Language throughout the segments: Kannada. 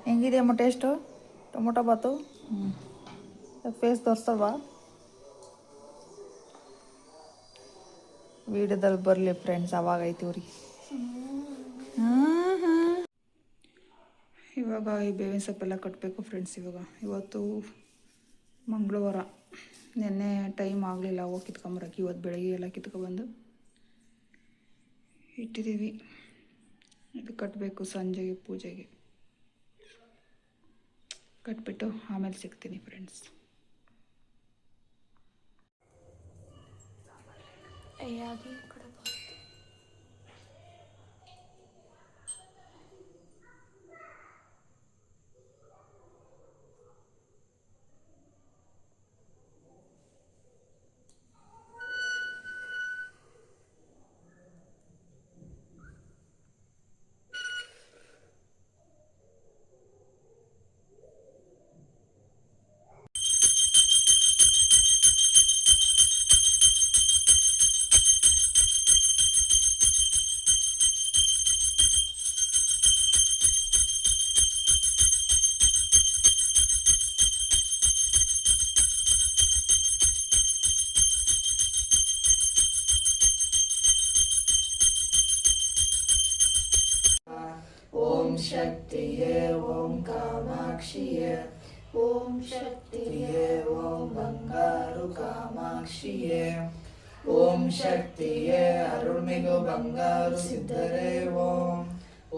ಹೆಂಗಿದೆಯಮ್ಮ ಟೇಸ್ಟು ಟೊಮೊಟೊ ಬಾತು? ಫೇಸ್ ತೋರಿಸಲ್ವಾ? ವೀಡಿಯೋದಲ್ಲಿ ಬರಲಿ ಫ್ರೆಂಡ್ಸ್, ಅವಾಗೈತಿ ಇವ್ರಿಗೆ. ಇವಾಗ ಈ ಬೇವಿನ ಸೊಪ್ಪೆಲ್ಲ ಕಟ್ಟಬೇಕು ಫ್ರೆಂಡ್ಸ್. ಇವತ್ತು ಮಂಗಳವಾರ, ನೆನ್ನೆ ಟೈಮ್ ಆಗಲಿಲ್ಲ ಹೋಗಿ ಕಿತ್ಕೊಂಬರಕ್ಕೆ. ಇವತ್ತು ಬೆಳಗ್ಗೆ ಎಲ್ಲ ಕಿತ್ಕೊಬಂದು ಇಟ್ಟಿದ್ದೀವಿ. ಇದು ಕಟ್ಟಬೇಕು ಸಂಜೆಗೆ ಪೂಜೆಗೆ. ಕಟ್ಬಿಟ್ಟು ಆಮೇಲೆ ಸಿಗ್ತೀನಿ ಫ್ರೆಂಡ್ಸ್. ಓಂ ಶಕ್ತಿಯೇ ಓಂ ಕಾಮಾಕ್ಷಿಯೇ, ಓಂ ಶಕ್ತಿಯೇ ಓಂ ಬಂಗಾರು ಕಾಮಾಕ್ಷಿಯೇ, ಓಂ ಶಕ್ತಿಯೇ ಅರುಳ್ಮಿಗು ಬಂಗಾರು ಸಿದ್ಧರೇ ಓಂ,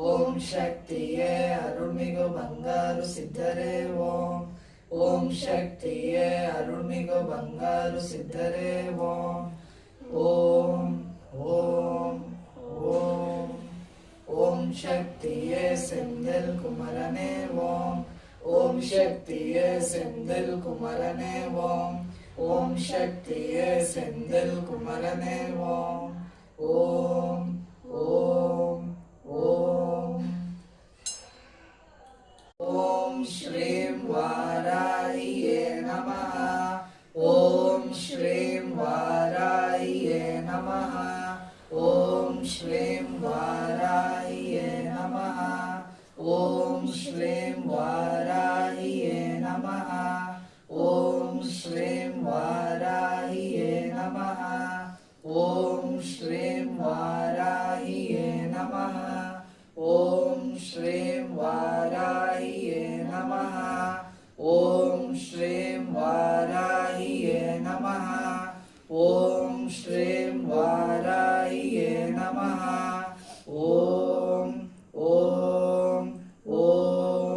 ಓಂ ಶಕ್ತಿಯೇ ಅರುಳ್ಮಿಗು ಬಂಗಾರು ಸಿದ್ಧರೇ ಓಂ, ಓಂ ಶಕ್ತಿಯೇ ಅರುಳ್ಮಿಗು ಬಂಗಾರು ಸಿದ್ಧರೇ ಓಂ, ಓಂ ಓಂ ಓಂ ಓಂ ಶಕ್ತಿಯೇ ಸೆಂದಿಲ್ ಕುಮರನೇ ಓಂ, ಓಂ ಶಕ್ತಿಯೇ ಸೆಂದಿಲ್ ಕುಮರನೇ ಓಂ, ಓಂ ಶಕ್ತಿಯೇ ಸೆಂದಿಲ್ ಕುಮರನೇ ಓಂ, ಓಂ ಓಂ ಓಂ ಓಂ ಶ್ರೀಂ ವಾರಾಹಿಯೇ ನಮಃ, ಓಂ ಶ್ರೀಂ ವಾರಾಹಿಯೇ ನಮಃ, ಓಂ ಶ್ರೀಂ ವಾರಾಹಿಯೇ ನಮಃ, ಓಂ ಶ್ರೀಂ ವಾರಾಹಿಯೇ ನಮಃ, ಓಂ ಶ್ರೀಂ ವಾರಾಹಿಯೇ ನಮಃ, ಓಂ ಶ್ರೀಂ ವಾರಾಹಿಯೇ ನಮಃ, ಓಂ ಶ್ರೀಂ ವಾರಾಹಿಯೇ ನಮಃ, ಓಂ ಶ್ರೀಂ ವಾರಾಹಿಯೇ ನಮಃ, ಓಂ ಶ್ರೀಂ ವಾರಾಹಿಯೇ ನಮಃ, ಓಂ ಓಂ ಓಂ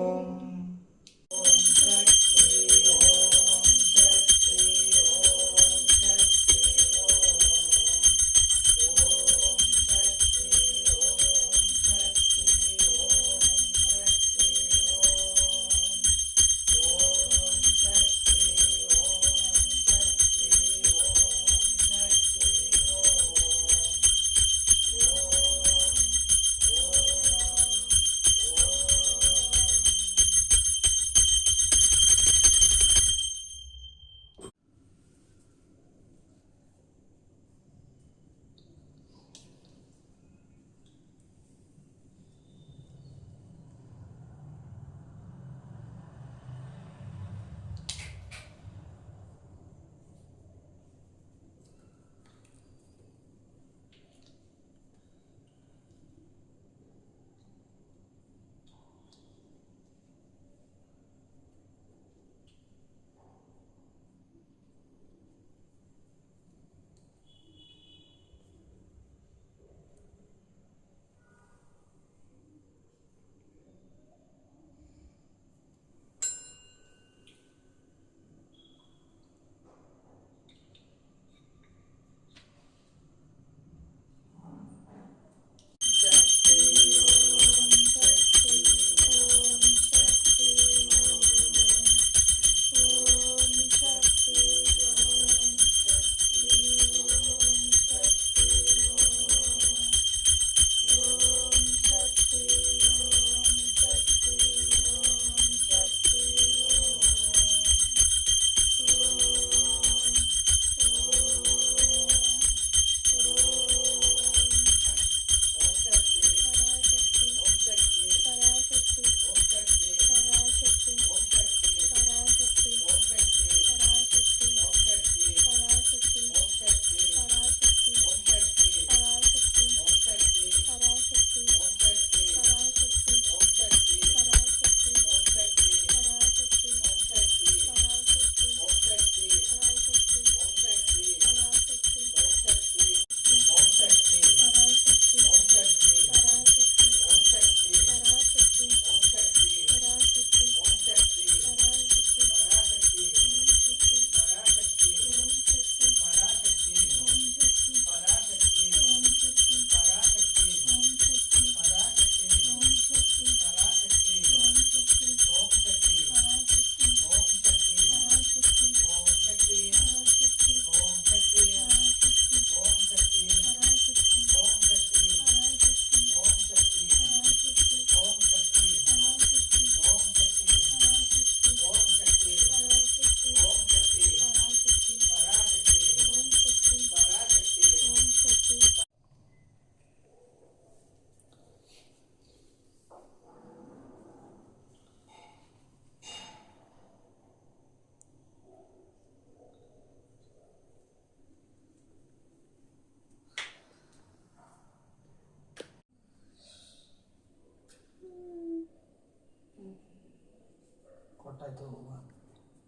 ಅದು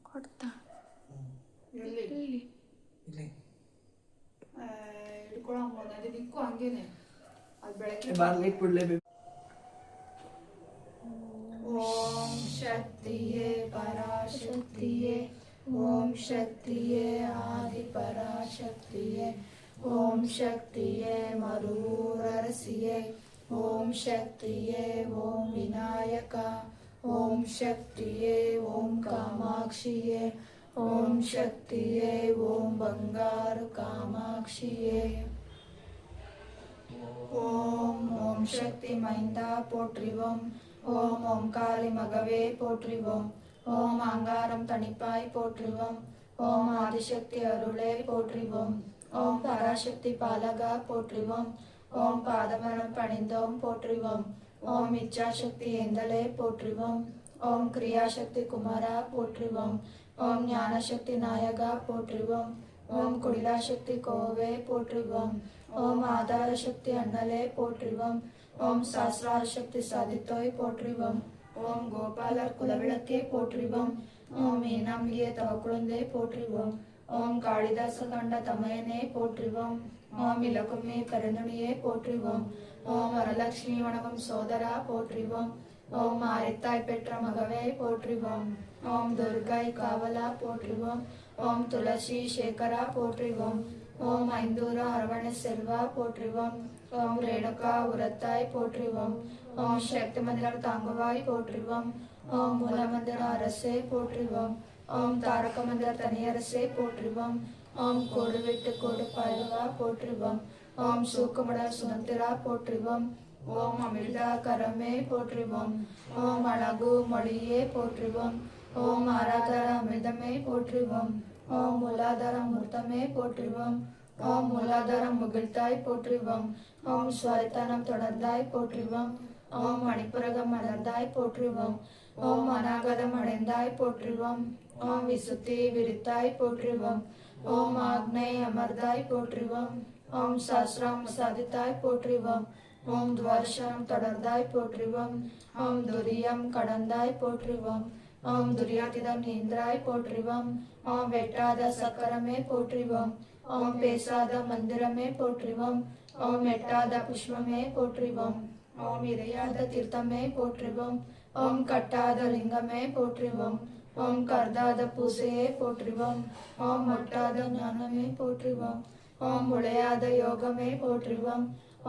ಕೊಡ್ತಾ ಇಲ್ಲಿ ಹಿಡ್ಕೊಳಂಬೋದು ಅದು ದಿಕ್ಕು ಹಂಗೇನೆ ಅದು ಬೆಳಗ್ಗೆ ಬಾರ್ಲಿಟ್ ಬಿಡ್ಲೇಬೇಕು. ಓಂ ಶಕ್ತಿಯೇ ಪರಾಶಕ್ತಿಯೇ, ಓಂ ಶಕ್ತಿಯೇ ಆದಿ ಪರಾಶಕ್ತಿಯೇ, ಓಂ ಶಕ್ತಿಯೇ ಮರೂರರಸಿಯೇ, ಓಂ ಶಕ್ತಿಯೇ ಓಂ ವಿನಾಯಕ, ಓಂ ಶಕ್ತಿಯೇ ಓಂ ಕಾಮಾಕ್ಷಿಯೇ, ಓಂ ಶಕ್ತಿಯೇ ಓಂ ಬಂಗಾರು ಕಾಮಾಕ್ಷಿಯೇ. ஓம் ஓம் சக்தி மைந்தா போற்றிவோம், ஓம் ஓம்காரி மகவே போற்றிவோம், ஓம் அங்காரம் தனிப்பாய் போற்றிவோம், ஓம் ஆதிசக்தி அருளே போற்றிவோம், ஓம் பராசக்தி பாலகா போற்றிவோம், ஓம் பாதமரம் பணிந்தோம் போற்றிவோம், ஓம் இச்சாசக்தி எந்தலே போற்றிவோம், ஓம் கிரியாசக்தி குமாரா போற்றிவோம், ஓம் ஞானசக்தி நாயகா போற்றிவோம், ஓம் குடிலாசக்தி கோவே போற்றிவோம், ஓம் ஆதார சக்தி அண்ணலே போற்றிவோம், ஓம் சாஸ்திரார சக்தி சாதித்தோய் போற்றிவோம், ஓம் கோபாலர் குலவிளக்கே போற்றிவோம், ஓம் மீனாம்பிகே தவ குழந்தை போற்றிவோம், ஓம் காளிதாச கண்ட தமையனே போற்றிவோம், ஓம் இலக்குமே பெருந்துணியே போற்றிவோம், ஓம் வரலட்சுமி வணக்கம் சோதரா போற்றிவோம், ஓம் ஆரித்தாய் பெற்ற மகவே போற்றிவோம், ஓம் துர்கை காவலா போற்றிவோம், ஓம் துளசி சேகரா போற்றிவோம், ஓம் ஐந்தூர அரவண செல்வா போற்றிவோம், ஓம் ரேணுகா உரத்தாய் போற்றிவோம், ஓம் சக்தி மந்திரம் தாங்குவாய் போற்றிவோம், ஓம் மூலமந்திர அரசே போற்றிவோம், ஓம் தாரக மந்திர தனியரசே போற்றிவோம், ஓம் கோடு விட்டு கோடு பாய்வா போற்றிவோம், ஓம் சூக்குமடல் சுமந்திரா போற்றிவோம், ஓம் அமிர்தா கரமே போற்றிவோம், ஓம் அழகு மொழியே போற்றிவோம், ஓம் ஆராதர அமிர்தமே போற்றிவோம், ஓம் மூலாதார மூர்த்தமே போற்றிவோம், ஓம் மூலாதார முகிழ்த்தாய் போற்றிவோம், ஓம் ஸ்வரித்தனம் தொடர்ந்தாய் போற்றிவோம், ஓம் மணிப்புரகம் மலர்ந்தாய் போற்றிவோம், ஓம் அநாகதம் அடைந்தாய் போற்றிவோம், ஓம் விசுத்தி விரித்தாய் போற்றிவோம், ஓம் ஆக்னை அமர்ந்தாய் போற்றிவோம், ஓம் சாஸ்திரம் சாதித்தாய் போற்றிவோம், ஓம் துவார்ஷம் தொடர்ந்தாய் போற்றிவோம், ஓம் துரியம் கடந்தாய் போற்றிவோம், ஓம் துரியாதிதம் நீந்திராய் போற்றிவோம், ஓம் வெட்டாத சக்கரமே போற்றிவோம், ஓம் பேசாத மந்திரமே போற்றிவோம், ஓம் எட்டாத புஷ்பமே போற்றிவோம், ஓம் இறையாத தீர்த்தமே போற்றிவோம், ஓம் கட்டாத லிங்கமே போற்றிவோம், ஓம் கர்தாத பூசையே போற்றிவோம், ஓம் ஒட்டாத ஞானமே போற்றிவோம், ஓம் உளையாத யோகமே போற்றிவோம்,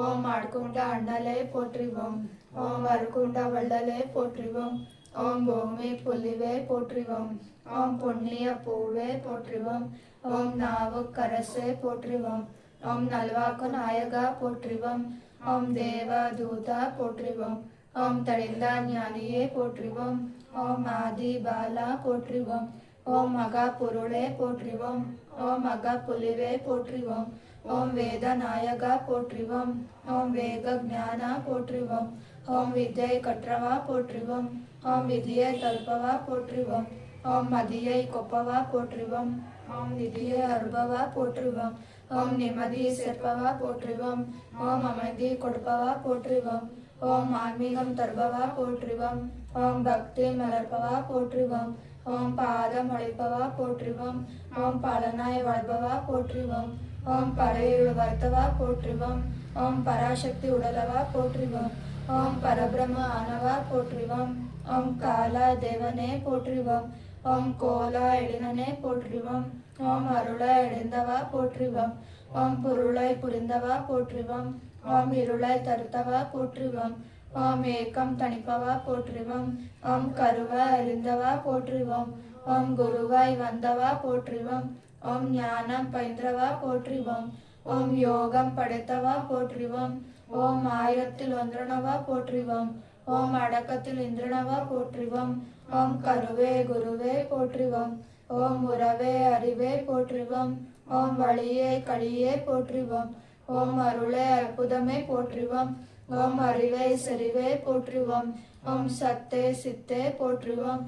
ஓம் ஆட்கொண்ட அண்ணலே போற்றிவோம், ஓம் வறுக்குண்ட வள்ளலே போற்றிவோம், ஓம் பூமி புலிவே போற்றிவோம், ஓம் புண்ணிய பூவே போற்றிவோம், ஓம் நாவுக்கரசே போற்றிவோம், ஓம் நல்வாக்கு நாயகா போற்றிவோம், ஓம் தேவ தூதா போற்றிவோம், ஓம் தடிந்த ஞானியே போற்றிவோம், ஓம் ஆதி பாலா போற்றிவோம், ஓம் மகா பொருளே போற்றிவோம், ஓம் மகா புலிவே போற்றிவோம், ஓம் வேத நாயகா போற்றிவோம், ஓம் வேக ஞானா போற்றிவோம், ஓம் வித்யை கற்றவா போற்றிவோம், ஓம் விதியை தல்பவா போற்றிவோம், ஓம் மதியை கொப்பவா போற்றிவோம், ஓம் நிதியை அருபவா போற்றுவோம், ஓம் நிம்மதி சேர்ப்பவா போற்றுவோம், ஓம் அமைதி கொடுப்பவா போற்றுவோம், ஓம் ஆன்மீகம் தருபவா போற்றுவோம், ஓம் பக்தி மலர்ப்பவா போற்றுவோம், ஓம் பாதம் அழைப்பவா போற்றுவோம், ஓம் பலனாய் வாழ்பவா போற்றுவோம், ஓம் பறையுள் வர்த்தவா போற்றுவோம், ஓம் பராசக்தி உடலவா போற்றுவோம், ஓம் பரபிரம ஆனவா போற்றுவோம், ஓம் காலா தேவனே போற்றுவோம், ஓம் கோலா எழினனே போற்றுவோம், ஓம் அருளாய் எழுந்தவா போற்றுவோம், ஓம் பொருளாய் புரிந்தவா போற்றுவோம், ஓம் இருளாய் தருத்தவா போற்றுவோம், ஓம் ஏக்கம் தணிப்பவா போற்றுவோம், ஓம் கருவாய் அறிந்தவா போற்றுவோம், ஓம் குருவாய் வந்தவா போற்றுவோம், ஓம் ஞானம் பயின்றவா போற்றுவோம், ஓம் யோகம் படைத்தவா போற்றுவோம், ஓம் ஆயிரத்தில் ஒன்றனவா போற்றுவோம், ஓம் அடக்கத்தில் இந்திரனவா போற்றுவோம், ஓம் கருவே குருவே போற்றுவோம், ஓம் உறவே அறிவே போற்றுவோம், ஓம் வழியே கழியே போற்றுவோம், ஓம் அருளே அற்புதமே போற்றுவோம், ஓம் அறிவை செறிவே போற்றுவோம், ஓம் சத்தே சித்தே போற்றுவோம்,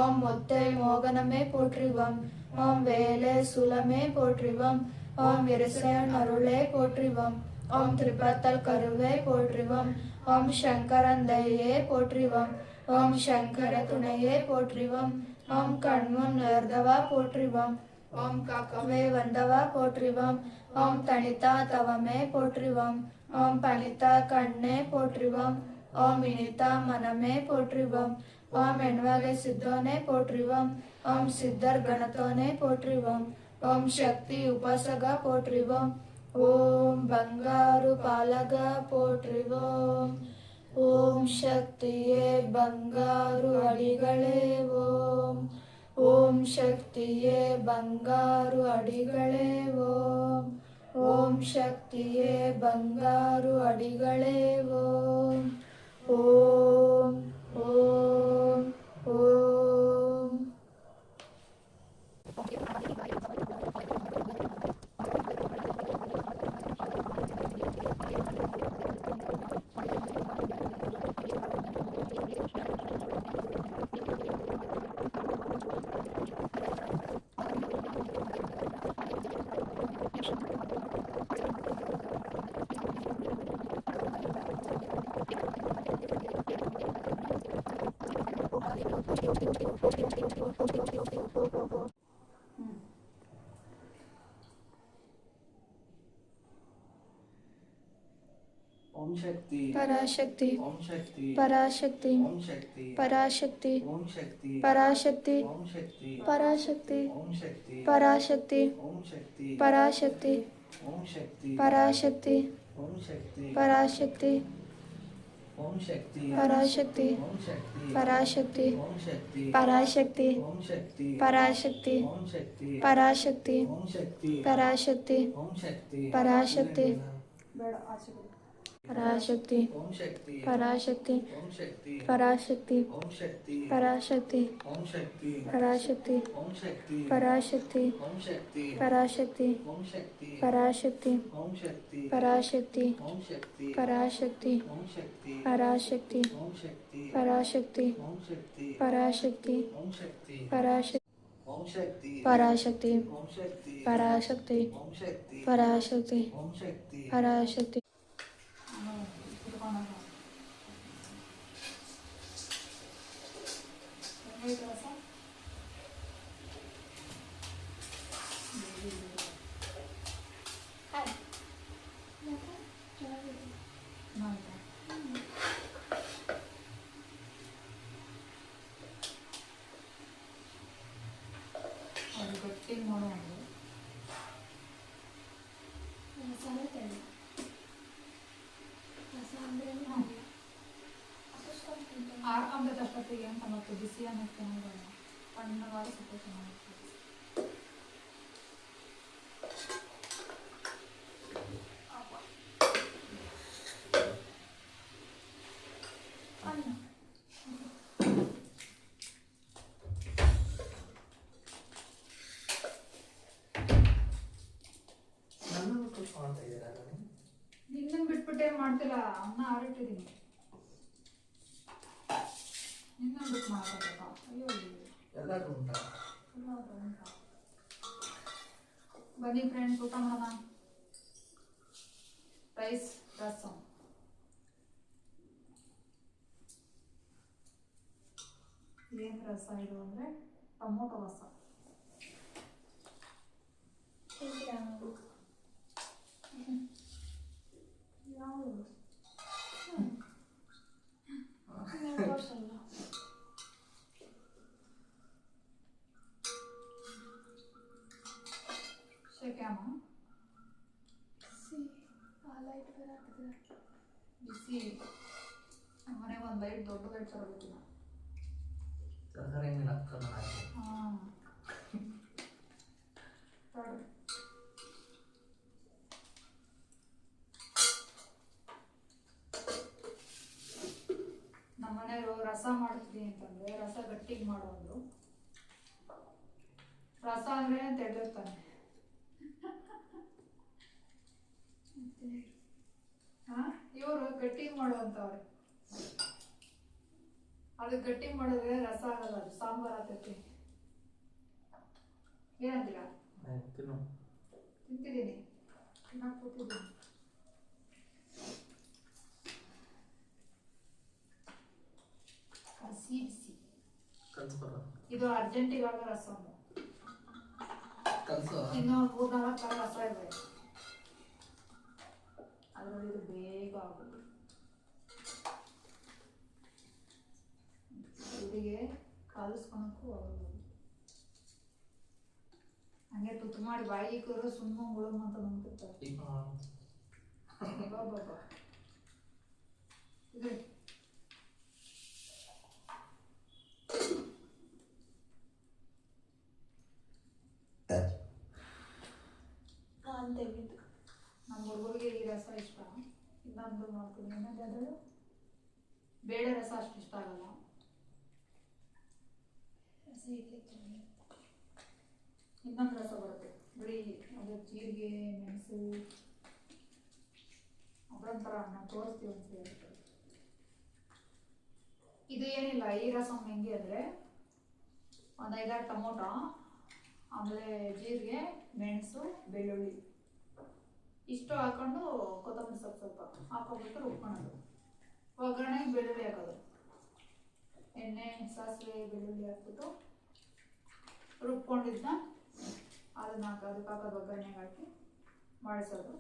ஓம் முத்தை மோகனமே போற்றுவோம், ஓம் வேலே சுலமே போற்றுவோம், ஓம் விரிசன் அருளே போற்றுவோம், ஓம் திரிபத்தல் கருவே போற்றுவோம், ஓம் சங்கரந்தையே போற்றுவோம், ஓம் சங்கர துணையே போற்றுவோம், ஓம் கண்முன் நேர்ந்தவா போற்றிவோம். ஓம் காக்கம் வே வந்தவா போற்றிவோம். ஓம் தனித்தா தவமே போற்றிவோம். ஓம் பனித்தா கண்ணே போற்றிவோம். ஓம் இனித்தா மனமே போற்றிவோம். ஓம் எண்வகை சித்தோனே போற்றிவோம். ஓம் சித்தர் கணத்தோனே போற்றிவோம். ஓம் சக்தி உபாசகா போற்றிவோம். ஓம் பங்காரு பாலகா போற்றிவோம். ஓம் சக்தியே பங்காரு அடிகளே ஓம். ஓம் சக்தியே பங்காரு அடிகளே ஓம். ஓம் சக்தியே பங்காரு அடிகளே ஓம். ஓம் ஓம் ஓம். ओम शक्ति पराशक्ति ओम शक्ति पराशक्ति ओम शक्ति पराशक्ति ओम शक्ति पराशक्ति ओम शक्ति पराशक्ति ओम शक्ति पराशक्ति ओम शक्ति पराशक्ति ओम शक्ति पराशक्ति ओम शक्ति पराशक्ति ओम शक्ति पराशक्ति ओम शक्ति पराशक्ति ओम शक्ति पराशक्ति ओम शक्ति पराशक्ति ओम शक्ति पराशक्ति ओम शक्ति पराशक्ति ओम शक्ति पराशक्ति पराशक्ति पराशक्ति ओम शक्ति पराशक्ति ओम शक्ति पराशक्ति ओम शक्ति पराशक्ति ओम शक्ति पराशक्ति ओम शक्ति पराशक्ति ओम शक्ति पराशक्ति ओम शक्ति पराशक्ति ओम शक्ति पराशक्ति ओम शक्ति पराशक्ति ओम शक्ति पराशक्ति ओम शक्ति पराशक्ति ओम शक्ति पराशक्ति ओम शक्ति पराशक्ति ओम शक्ति पराशक्ति ओम शक्ति पराशक्ति ओम शक्ति पराशक्ति ओम शक्ति पराशक्ति ಗಟ್ಟಿ ಮಾಡೋದು ಆರ್ಕೊಂಬತ್ತು ಅಷ್ಟೊತ್ತಿಗೆ ಅಂತ ಮತ್ತು ಬಿಸಿ ಅನ್ನಕ್ಕೆ ತಣ್ಣಗಾದ ಸ್ವಲ್ಪ ಚೆನ್ನಾಗಿರ್ತದೆ. ನಿನ್ನನ್ನು ಬಿಟ್ಬಿಟ್ಟೆ ಮಾಡ್ತಿಲ್ಲ, ಅನ್ನ ಆರಿಟ್ಟಿದ್ದೀನಿ. ನಿನ್ನನ್ನು ಬಿಟ್ಟು ಮಾಡ್ಬೇಕಾ? ಅಯ್ಯೋ ಎಲ್ಲರೂ ಉಂಟಾ? ಬನ್ನಿ ಫ್ರೆಂಡ್ಸ್, ಊಟ ಮಾಡೋಣ. ರೈಸ್ ರಸಂ. ಏನು ರಸ ಇದು ಅಂದರೆ ಟೊಮೊಟೊ ರಸ. ಯಾವುದು ಶೇಕ್ಯಾಮ ಬಿಸಿ. ಮನೆಗೆ ಒಂದು ಲೈಟ್ ದೊಡ್ಡ ಲೈಟ್ ತರಬೇಕಿಲ್ಲ. ಹಾಂ ನಮ್ಮನೆಯವರು ರಸ ಮಾಡ್ತೀನಿ ಅಂತಂದ್ರೆ ರಸ ಗಟ್ಟಿಗೆ ಮಾಡೋದು. ರಸ ಅಂದ್ರೆ ತೆಗೆದಿರ್ತಾನೆ. ಇವರು ಗಟ್ಟಿಗೆ ಮಾಡುವಂತವ್ರೆ. ಅದು ಗಟ್ಟಿಗೆ ಮಾಡಿದ್ರೆ ರಸ ಆಗಲ್ಲ, ಅದು ಸಾಂಬಾರ್ ಆಗ್ತೈತಿ. ಏನಂತೀರಾ? ತಿಂತಿದ್ದೀನಿ, ತಿನ್ನಕ್ ಕೂತಿದ್ದೀನಿ. ಬಿಸಿ ಬಿಸಿ ಕಲ್ಸ್ಕೊರ ಇದು ಅರ್ಜೆಂಟಿಗಾಗ ರಸಮ್. ಕಲ್ಸು. ಇನ್ನೂ 3-4 ಥರ ರಸ ಇವೆ. ಅದರಲ್ಲಿ ಇದು ಬೇಗ ಆಗೋದು. ಇವರಿಗೆ ಕಾಲಿಸ್ಕೊಳಕ್ಕೂ ಆಗೋದು. ಹಂಗೆ ತುತ್ತು ಮಾಡಿ ಬಾಯಿಗೆ ಕೂರು ಸುಮ್ಮ ಗುಳಮ್ ಅಂತ ನಂಬಿರ್ತಾರೆ. ಬಾಬಾ ಇದು ತೆಗೆದು ನಮ್ಮ ಹುಡುಗರಿಗೆ ಈ ರಸ ಇಷ್ಟ. ಇನ್ನೊಂದು ಮಾಡ್ತೀನಿ, ಇನ್ನೊಂದು ಬೇಳೆ ರಸ ಅಷ್ಟು ಇಷ್ಟ ಆಗಲ್ಲ. ಇನ್ನೊಂದು ರಸ ಬರುತ್ತೆ ಬಿಡಿ, ಅದು ಜೀರಿಗೆ ಮೆಣಸು ಅದೊಂಥರ ನಾವು ತೋರಿಸ್ತೀವಿ ಅಂತ ಹೇಳ್ತಾರೆ. ಇದು ಏನಿಲ್ಲ, ಈ ರಸಮ್ ಹೆಂಗೆ ಅಂದರೆ ಒಂದು 5-6 ಟೊಮೊಟೊ, ಆಮೇಲೆ ಜೀರಿಗೆ ಮೆಣಸು ಬೆಳ್ಳುಳ್ಳಿ ಇಷ್ಟು ಹಾಕೊಂಡು ಕೊತ್ತಂಬರಿ ಸ್ವಲ್ಪ ಹಾಕೊಂಡ್ಬಿಟ್ಟು ರುಬ್ಕೊಳ್ಳೋದು. ಒಗ್ಗರಣೆಗೆ ಬೆಳ್ಳುಳ್ಳಿ ಹಾಕೋದು, ಎಣ್ಣೆ ಸಾಸಿವೆ ಬೆಳ್ಳುಳ್ಳಿ ಹಾಕ್ಬಿಟ್ಟು ರುಬ್ಕೊಂಡಿದ್ದ ಅದಕ್ಕೆ ಹಾಕೋದು, ಒಗ್ಗರಣೆಗೆ ಹಾಕಿ ಮಾಡಿಸೋದು.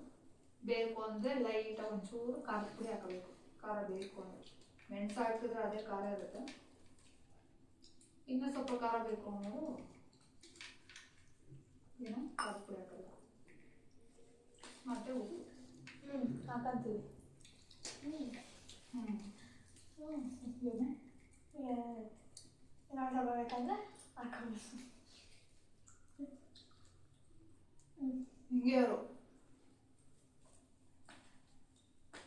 ಬೇಕು ಅಂದರೆ ಲೈಟಾಗಿ ಒಂಚೂರು ಖಾರದ ಪುಡಿ ಹಾಕಬೇಕು, ಖಾರ ಬೇಕು ಅಂದರೆ. ಮೆಣಸು ಹಾಕಿದ್ರೆ ಅದೇ ಖಾರ ಇರುತ್ತೆ. ಇನ್ನೂ ಸ್ವಲ್ಪ ಖಾರ ಬೇಕು ಅನ್ನೋದು ಏನು ಖಾರದ ಪುಡಿ ಹಾಕೋದು, ಮತ್ತೆ ಉಪ್ಪು ಹಾಕಂತೀವಿ. ಏನಾದ್ರು ಬರಬೇಕಂದ್ರೆ ಹಾಕೊಂಡು ಹಿಂಗೆ ಅವರು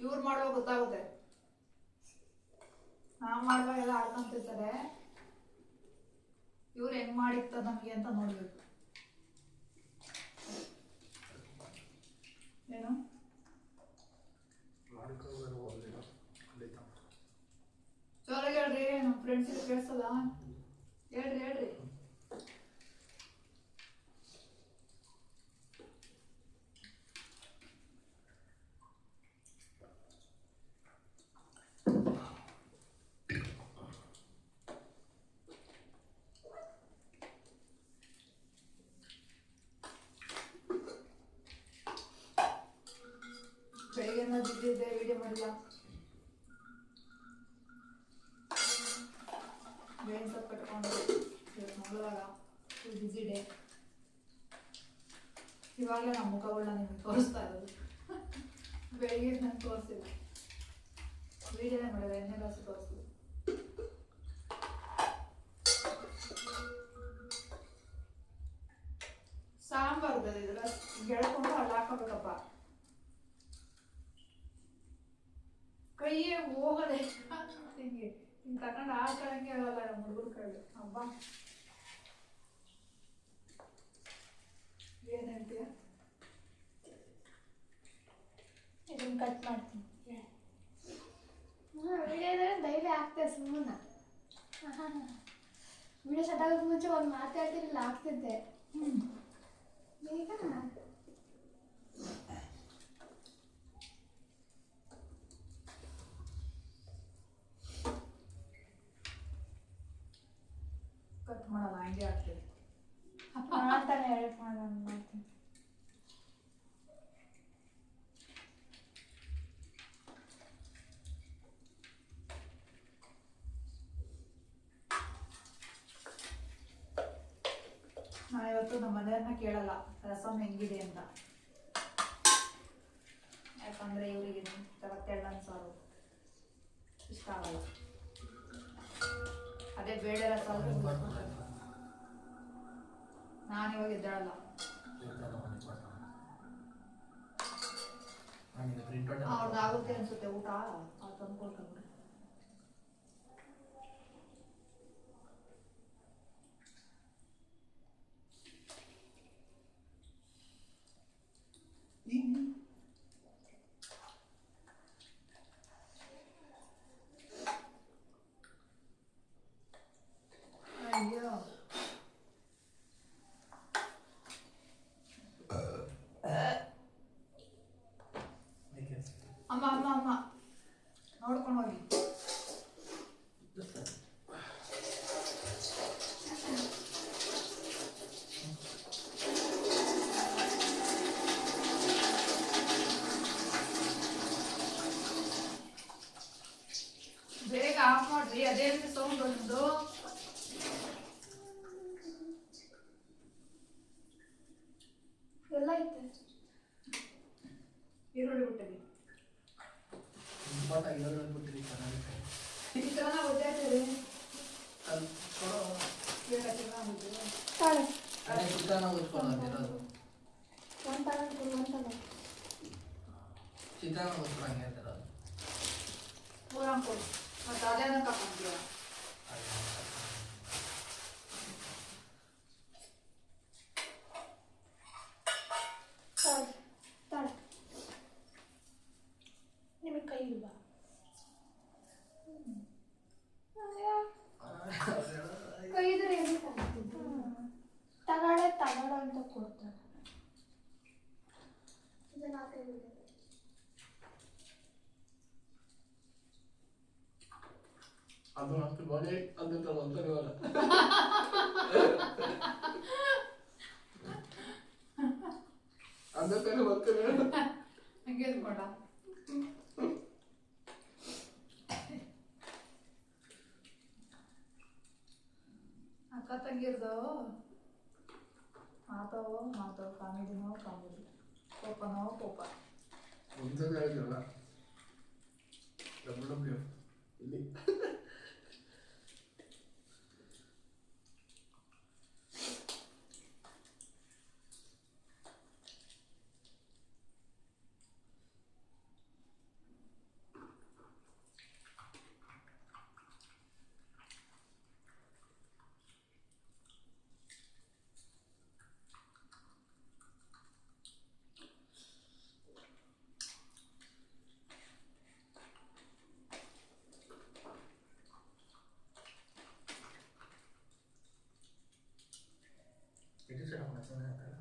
ಇವ್ರು ಮಾಡುವಾಗ ಗೊತ್ತಾಗುತ್ತೆ. ನಾವು ಮಾಡುವಾಗ ಎಲ್ಲ ಆಡ್ಕೊಂತಿರ್ತಾರೆ, ಇವ್ರು ಹೆಂಗ್ ಮಾಡಿರ್ತಾರೆ ನಮಗೆ ಅಂತ ನೋಡ್ಬೇಕು. ಏನು ಜೋರಾಗಿ ಹೇಳ್ರಿ, ನಮ್ಮ ಫ್ರೆಂಡ್ಸಿಗೆ ಕೇಳಿಸಲ್ಲ. ಹೇಳ್ರಿ ಬೆಳಿಗ್ಗೆ ಬಿದ್ದಿದ್ದೆ, ವಿಡಿಯೋ ಮಾಡಿಲ್ಲ. ಬೇವಿನ ಸೊಪ್ಪು ಕಟ್ಕೊಂಡು ಇವತ್ತು ಮಂಗಳವಾರ ಫುಲ್ ಬ್ಯುಸಿ ಡೇ. ಇವಾಗಲೇ ನಮ್ಮ ಮುಖಗಳನ್ನ ನಿಮಗೆ ತೋರಿಸ್ತಾ ಇರೋದು. ಬೆಳಿಗ್ಗೆ ನಾನು ತೋರಿಸಿಲ್ಲ, ವಿಡಿಯೋನೇ ಮಾಡಿಲ್ಲ, ಎಣ್ಣೆ ದೋಸೆ ತೋರಿಸಿಲ್ಲ. ಸಾಂಬಾರ್ದು ಇದ್ರ ಗೆಳ್ಕೊಂಡು ಅಲ್ಲಿ ಹಾಕೋಬೇಕಪ್ಪ, ಕೈಯೇ ಹೋಗದೆ ಹಿಂಗೆ ಹಿಂಗೆ ತಗೊಂಡು ಹಾಕಂಗೆ ಆಗಲ್ಲ ನಮ್ಮ ಹುಡುಗರ ಕೈಲಿ. ಹಬ್ಬ ಏನು ಹೇಳ್ತೀಯ? ಇದನ್ನು ಕಟ್ ಮಾಡ್ತೀನಿ. ವಿಡಿಯೋ ಡೈಲಿ ಹಾಕ್ತೆ ಸುಮ್ಮನೆ. ವಿಡಿಯೋ ಸ್ಟಾರ್ಟ್ ಆಗೋದು ಮುಂಚೆ ಒಂದು ಮಾತಾಡ್ತಿರಲಿಲ್ಲ, ಆಗ್ತಿದ್ದೆ. ಈಗ ಕಟ್ ಮಾಡಲ್ಲ, ಹಂಗೆ ಆಗ್ತದೆ. ಮಾಡ್ತಾನೆ ಹೆಲ್ಪ್ ಮಾಡೋಣ ಮಾಡ್ತೀನಿ. ನಾನು ಇವತ್ತು ನಮ್ಮ ಮನೆಯವ್ರನ್ನ ಕೇಳಲ್ಲ ರಸಮ್ ಹೆಂಗಿದೆ ಅಂತ, ಯಾಕಂದರೆ ಇವರಿಗೆ ತೆಳ್ಳನ್ ಸಾರು ಇಷ್ಟ ಆಗಲ್ಲ. ಅದೇ ಬೇಳೆ ರಸ ನಾನು ಇವಾಗ ಎದ್ದೇಳಲ್ಲ. ಅವ್ರದ್ದಾಗುತ್ತೆ ಅನ್ಸುತ್ತೆ ಊಟ, ಅವ್ರು ತಂದ್ಕೊಳ್ತಾರೆ. ಅಯ್ಯೋ ಅಮ್ಮ ಅಮ್ಮ ಅಮ್ಮ ನೋಡ್ಕೊಂಡು ಹೋಗಿ. ಆಫ್ ಮಾಡ್ರಿ. ಅದೇನು ಸೌಂಡ್ ಬಂದು ಎಲ್ಲ ಐತೆ. ಈರುಳ್ಳಿ ಬಿಟ್ಟಿರಿ. ಇಂಪಾರ್ಟ್ ಆಗಿರೋದು ಬಿಟ್ಟಿರಿ ಚೆನ್ನಾಗಿದೆ. ಚಿತ್ರಾನ್ನ ಗೊತ್ತಾಯ್ತದೆ. ಅಲ್ಲಿ ಕೊಡೋ ಚಿತ್ರಾನ್ನ ಗೊತ್ತಿದೆ. ತಾಳೆ ಅದೇ ಚಿತ್ರಾನ್ನ ಓದ್ಕೊಳ್ಳೋದಿರೋದು. ಒಂದು ತಗೊಂಡು ಒಂದು ತಗೊಂಡು ಚಿತ್ರಾನ್ನ ಓದ್ಕೊಳ್ಳಂಗೆ ಹೇಳ್ತಿರೋದು. ಪೂರ ಕೊಡು. ಮತ್ತೆ ಅದೇನ ಕಾಕೊಂತೀರ. ತಾಳೆ ತಾಳೆ. ನಿಮಗೆ ಕೈ ಇಲ್ವಾ? ಕೈ ಇದ್ರೆ ಏನು ತಗೊಳ್ಳೆ ತಗೊಳ್ಳೋ ಅಂತ ಕೊಡ್ತಾರೆ. ಇದನ್ನ ಆ ಕೈ ಇದೆ. ಅದು ಅಷ್ಟು ಬಾಡಿ ಅದು ತಗೊಂತಾರೆ ಇವಾಗ. ಅದಕ್ಕೆ ಬರ್ತಾರೆ ಹಂಗೆ ಮಾಡ. ಅಕ್ಕ ತಂಗಿರ್ದು ಮಾತಾವೋ ಕಾಮಿಡಿನೋ ಕಾಮಿಡಿ, ಕೋಪನೋ ಕೋಪ. ಒಂದ್ಸಲ ಹೇಳಿದ್ರಲ್ಲ ಡಬ್ಲ್ಯೂ ಇಲ್ಲಿ ಇದು ಸಹ ಮಸಾಲೆ ಹಾಕಲ್ಲ.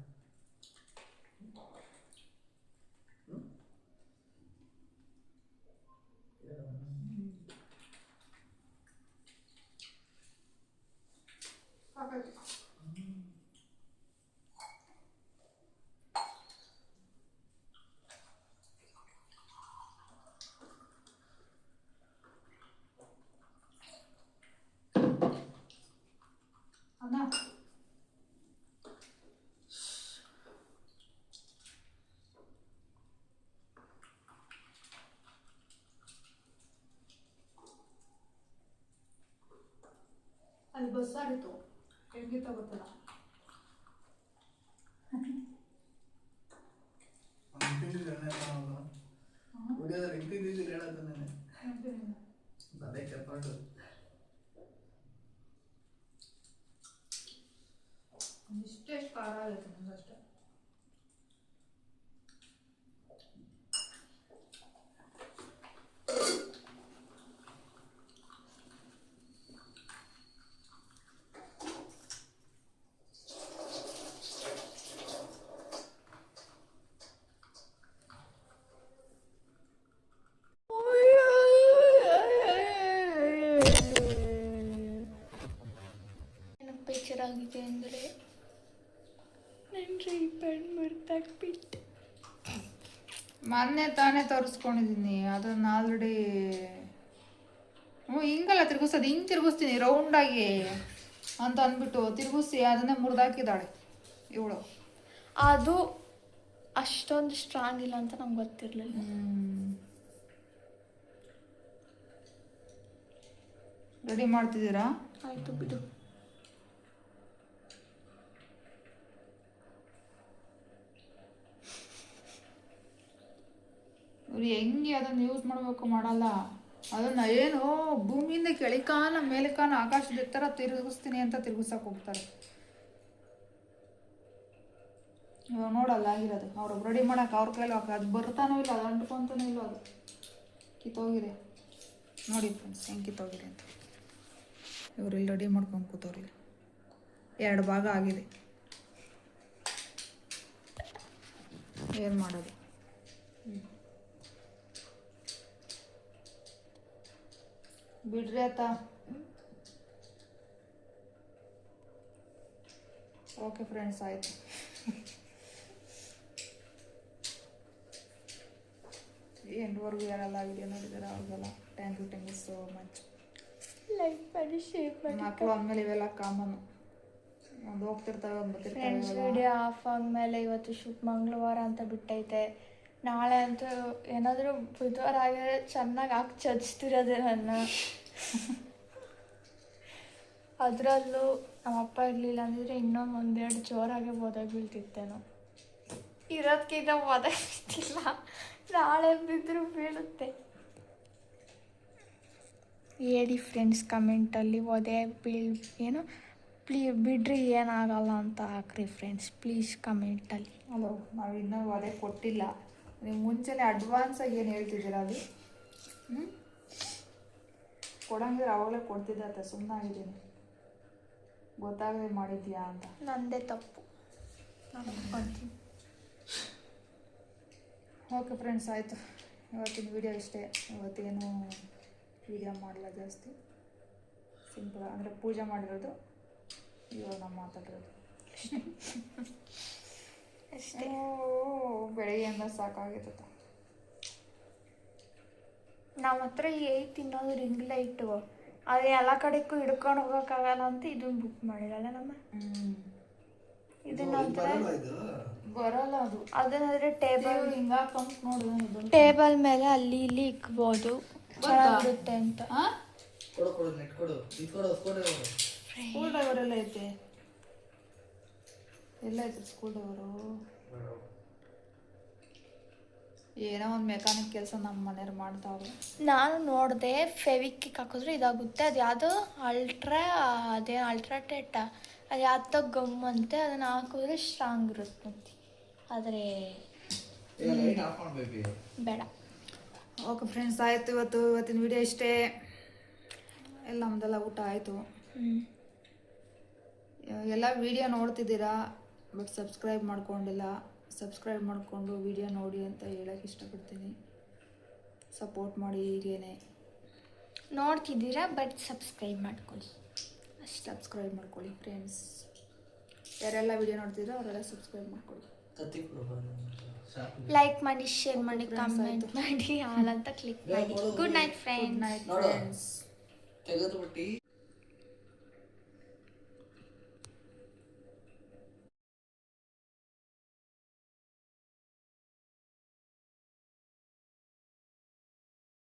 ಅಣ್ಣ ಅಲ್ಲಿ ಬಸ್ಸಾಗಿತ್ತು, ಹೆಂಗಿತ್ತ ಗೊತ್ತಿಲ್ಲ. ವಿಡಿಯೋದಲ್ಲಿ ಇಂತಿದ್ದಿದ್ದು ಹೇಳೋದು ನಾನು ಅದೇ ಕೆಪಾಟು. ಇಷ್ಟೆಷ್ಟು ಖಾರ ಆಗೈತೆ ನಮ್ಗಷ್ಟೇ. ಬೇಜಾರಾಗಿದೆ ಅಂದರೆ ನನ್ನ ರೀಪನ್ ಮರ್ತಾಕ್ಬಿಟ್ಟು. ಮೊನ್ನೆ ತಾನೇ ತರಿಸ್ಕೊಂಡಿದ್ದೀನಿ ಅದನ್ನು ಆಲ್ರೆಡಿ. ಹಿಂಗಲ್ಲ ತಿರ್ಗಿಸೋದು, ಹಿಂಗೆ ತಿರ್ಗಿಸ್ತೀನಿ ರೌಂಡಾಗಿ ಅಂತ ಅಂದ್ಬಿಟ್ಟು ತಿರ್ಗಿಸಿ ಅದನ್ನೇ ಮುರಿದಾಕಿದ್ದಾಳೆ ಇವಳು. ಅದು ಅಷ್ಟೊಂದು ಸ್ಟ್ರಾಂಗ್ ಇಲ್ಲ ಅಂತ ನಮ್ಗೆ ಗೊತ್ತಿರಲಿಲ್ಲ. ರೆಡಿ ಮಾಡ್ತಿದ್ದೀರಾ? ಆಯಿತು ಬಿಡು. ಇವ್ರು ಹೆಂಗೆ ಅದನ್ನು ಯೂಸ್ ಮಾಡಬೇಕು ಮಾಡಲ್ಲ. ಅದನ್ನು ಏನು ಭೂಮಿಯಿಂದ ಕೆಳಿಕಾನ ಮೇಲೆಕಾನ ಆಕಾಶದ ಎತ್ತರ ತಿರುಗಿಸ್ತೀನಿ ಅಂತ ತಿರುಗಿಸಕ್ಕೆ ಹೋಗ್ತಾರೆ. ಇವಾಗ ನೋಡಲ್ಲ ಆಗಿರೋದು. ಅವ್ರು ರೆಡಿ ಮಾಡೋಕೆ ಅವ್ರ ಕೈಲಿ ಹಾಕಿ ಅದು ಬರ್ತಾನೋ ಇಲ್ಲ, ಅದು ಅಂಟ್ಕೊಂತಾನೋ ಇಲ್ಲ, ಅದು ಕಿತ್ತೋಗಿದೆ ನೋಡಿ ಫ್ರೆಂಡ್ಸ್ ಹೆಂಗೆ ಕಿತ್ತೋಗಿದೆ ಅಂತ. ಇವರೆಲ್ಲ ರೆಡಿ ಮಾಡ್ಕೊಂಡು ಕೂತವ್ರಿಲ್ಲ. 2 ಭಾಗ ಆಗಿದೆ. ಏನು ಮಾಡೋದು? ಬಿಡ್ರಿ ಆತ. ಓಕೆ ಫ್ರೆಂಡ್ಸ್, ಆಯಿತು. ಎಂಟುವರೆಗೂ ಯಾರೆಲ್ಲ ವಿಡಿಯೋ ನೋಡಿದಾರೆ ಅವ್ರಿಗೆಲ್ಲ thank you so much. Like ಮಾಡಿ ಶೇರ್ ಮಾಡಿ. ಮಕ್ಕಳು ಅಂದಮೇಲೆ ಇವೆಲ್ಲ ಕಾಮನ್. ಒಂದು ಹೋಗ್ತಿರ್ತವೆ, ಒಂದು ಫ್ರೆಂಡ್ಸ್ ಬರ್ತಿರ್ತವೆ. ವಿಡಿಯೋ ಆಫ್ ಆದಮೇಲೆ ಇವತ್ತು ಮಂಗಳವಾರ ಅಂತ ಬಿಟ್ಟೈತೆ. ನಾಳೆ ಅಂತೂ ಏನಾದರೂ ಬುಧವಾರ ಆಗಿದ್ರೆ ಚೆನ್ನಾಗಿ ಹಾಕಿ ಚಚ್ತಿರೋದೆ ನನ್ನ. ಅದರಲ್ಲೂ ನಮ್ಮಪ್ಪ ಇರಲಿಲ್ಲ ಅಂದಿದ್ರೆ ಇನ್ನೊಂದು ಒಂದೆರಡು ಜೋರಾಗೆ ಒದಗಿ ಬೀಳ್ತಿತ್ತೇನೋ. ಇರೋದಕ್ಕಿಂತ ಒದಗಿ ಬೀಳ್ತಿಲ್ಲ, ನಾಳೆ ಬಿದ್ದರೂ ಬೀಳುತ್ತೆ. ಹೇಳಿ ಫ್ರೆಂಡ್ಸ್ ಕಮೆಂಟಲ್ಲಿ ಒದೆ ಏನು ಬಿಡ್ರಿ ಏನಾಗಲ್ಲ ಅಂತ ಹಾಕ್ರಿ ಫ್ರೆಂಡ್ಸ್ ಪ್ಲೀಸ್ ಕಮೆಂಟಲ್ಲಿ. ಹಲೋ, ನಾವು ಇನ್ನೂ ಅದೇ ಕೊಟ್ಟಿಲ್ಲ. ನೀವು ಮುಂಚೆನೇ ಅಡ್ವಾನ್ಸಾಗಿ ಏನು ಹೇಳ್ತಿದ್ದೀರಾ ಅದು? ಕೊಡಂಗಿದ್ರೆ ಅವಾಗಲೇ ಕೊಡ್ತಿದ್ದ, ಸುಮ್ಮನಾಗಿದ್ದೀನಿ. ಗೊತ್ತಾಗದೆ ಮಾಡಿದ್ಯಾ ಅಂತ. ನಂದೇ ತಪ್ಪು, ನಾನು ಒಪ್ಕೊಳ್ತೀನಿ. ಓಕೆ ಫ್ರೆಂಡ್ಸ್, ಆಯಿತು. ಇವತ್ತಿನ ವಿಡಿಯೋ ಇಷ್ಟೇ. ಇವತ್ತೇನು ವಿಡಿಯೋ ಮಾಡಲ್ಲ ಜಾಸ್ತಿ, ಸಿಂಪಲ್. ಅಂದರೆ ಪೂಜೆ ಮಾಡಿರೋದು, ಇವಾಗ ನಾವು ಮಾತಾಡಿರೋದು ಅಷ್ಟೇ. ಬೆಳಗ್ಗೆಯಿಂದ ಸಾಕಾಗಿತ್ತು. ನಮ್ಮ ಹತ್ರ ತಿನ್ನೋದು ರಿಂಗ್ ಲೈಟು, ಅದು ಎಲ್ಲ ಕಡೆಗೂ ಹಿಡ್ಕೊಂಡು ಹೋಗೋಕ್ಕಾಗಲ್ಲ ಅಂತ ಇದನ್ನು ಬುಕ್ ಮಾಡಿರಲ್ಲ ನಮ್ಮ. ಇದನ್ನಾದ್ರೆ ಬರಲ್ಲ ಅದು. ಅದನ್ನಾದ್ರೆ ಟೇಬಲ್ ಹಿಂಗಾಕಂತ ನೋಡಿದ ಟೇಬಲ್ ಮೇಲೆ ಅಲ್ಲಿ ಇಲ್ಲಿ ಇಕ್ಬೋದು, ಚೆನ್ನಾಗಿರುತ್ತೆ ಅಂತ. ಸ್ಕೂಲ್ ಡ್ರೈವರ್ ಎಲ್ಲ ಐತೆ. ಎಲ್ಲ ಐತೆ ಸ್ಕೂಲ್ ಡ್ರೈವರು. ಏನೋ ಒಂದು ಮೆಕ್ಯಾನಿಕ್ ಕೆಲಸ ನಮ್ಮ ಮನೆಯವ್ರು ಮಾಡ್ತಾವ್ರು. ನಾನು ನೋಡಿದೆ, ಫೆವಿಕ್ಕಿಕ್ ಹಾಕಿದ್ರೆ ಇದಾಗುತ್ತೆ. ಅದು ಯಾವುದೋ ಅಲ್ಟ್ರಾಟೆಟ್ ಅದು ಯಾವ್ದೋ ಗಮ್ ಅಂತೆ, ಅದನ್ನು ಹಾಕಿದ್ರೆ ಸ್ಟ್ರಾಂಗ್ ಇರುತ್ತಂತೆ. ಆದರೆ ಬೇಡ. ಓಕೆ ಫ್ರೆಂಡ್ಸ್, ಆಯಿತು. ಇವತ್ತಿನ ವಿಡಿಯೋ ಇಷ್ಟೇ. ಎಲ್ಲ ನಮ್ಮದೆಲ್ಲ ಊಟ ಆಯಿತು. ಎಲ್ಲ ವಿಡಿಯೋ ನೋಡ್ತಿದ್ದೀರಾ, ಬಟ್ ಸಬ್ಸ್ಕ್ರೈಬ್ ಮಾಡ್ಕೊಂಡಿಲ್ಲ. ಸಬ್ಸ್ಕ್ರೈಬ್ ಮಾಡಿಕೊಂಡು ವಿಡಿಯೋ ನೋಡಿ ಅಂತ ಹೇಳೋಕ್ಕೆ ಇಷ್ಟಪಡ್ತೀನಿ. ಸಪೋರ್ಟ್ ಮಾಡಿ ಹೀಗೇನೆ. ನೋಡ್ತಿದ್ದೀರಾ ಬಟ್ ಸಬ್ಸ್ಕ್ರೈಬ್ ಮಾಡ್ಕೊಳ್ಳಿ ಅಷ್ಟೇ. ಸಬ್ಸ್ಕ್ರೈಬ್ ಮಾಡ್ಕೊಳ್ಳಿ ಫ್ರೆಂಡ್ಸ್. ಯಾರೆಲ್ಲ ವಿಡಿಯೋ ನೋಡ್ತಿದ್ದೀರೋ ಅವರೆಲ್ಲ ಸಬ್ಸ್ಕ್ರೈಬ್ ಮಾಡ್ಕೊಳ್ಳಿ. ಲೈಕ್ ಮಾಡಿ, ಶೇರ್ ಮಾಡಿ, ಕಮೆಂಟ್ ಮಾಡಿ, ಆಲ್ ಅಂತ ಕ್ಲಿಕ್ ಮಾಡಿ. Good night friends. Good night friends.